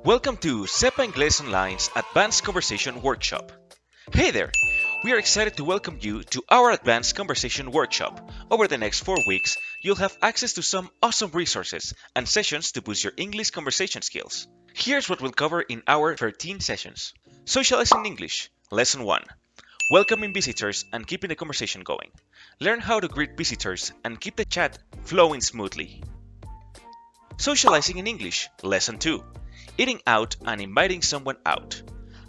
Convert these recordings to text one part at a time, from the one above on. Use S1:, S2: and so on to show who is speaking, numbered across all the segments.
S1: Welcome to Sepa Inglés Online's Advanced Conversation Workshop. Hey there! We are excited to welcome you to our Advanced Conversation Workshop. Over the next 4 weeks, you'll have access to some awesome resources and sessions to boost your English conversation skills. Here's what we'll cover in our 13 sessions. Socializing English, Lesson 1. Welcoming visitors and keeping the conversation going. Learn how to greet visitors and keep the chat flowing smoothly. Socializing in English, Lesson 2. Eating out and inviting someone out.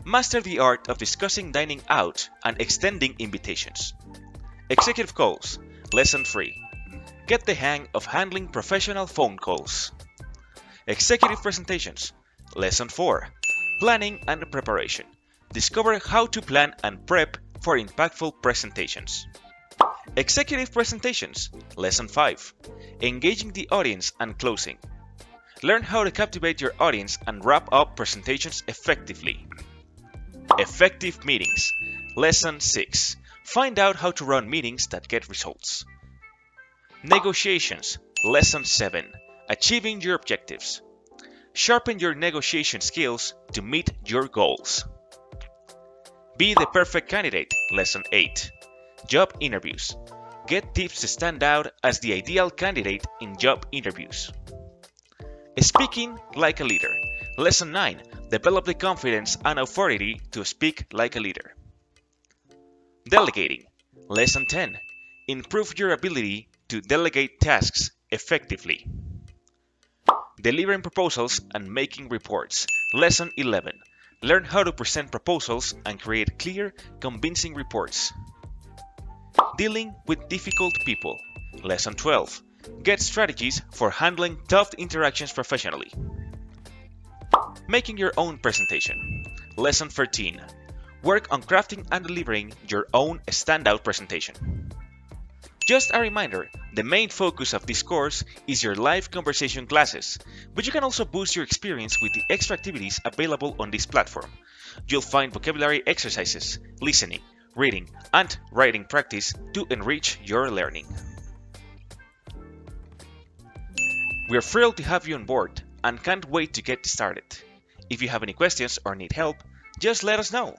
S1: Master the art of discussing dining out and extending invitations. Executive calls, Lesson 3. Get the hang of handling professional phone calls. Executive presentations, Lesson 4. Planning and preparation. Discover how to plan and prep for impactful presentations. Executive presentations, Lesson 5. Engaging the audience and closing. Learn how to captivate your audience and wrap up presentations effectively. Effective meetings. Lesson 6. Find out how to run meetings that get results. Negotiations. Lesson 7. Achieving your objectives. Sharpen your negotiation skills to meet your goals. Be the perfect candidate. Lesson 8. Job interviews. Get tips to stand out as the ideal candidate in job interviews. Speaking like a leader. Lesson 9. Develop the confidence and authority to speak like a leader. Delegating. Lesson 10. Improve your ability to delegate tasks effectively. Delivering proposals and making reports. Lesson 11. Learn how to present proposals and create clear, convincing reports. Dealing with difficult people. Lesson 12. Get strategies for handling tough interactions professionally. Making your own presentation. Lesson 13. Work on crafting and delivering your own standout presentation. Just a reminder, the main focus of this course is your live conversation classes, but you can also boost your experience with the extra activities available on this platform. You'll find vocabulary exercises, listening, reading, and writing practice to enrich your learning. We're thrilled to have you on board and can't wait to get started. If you have any questions or need help, just let us know.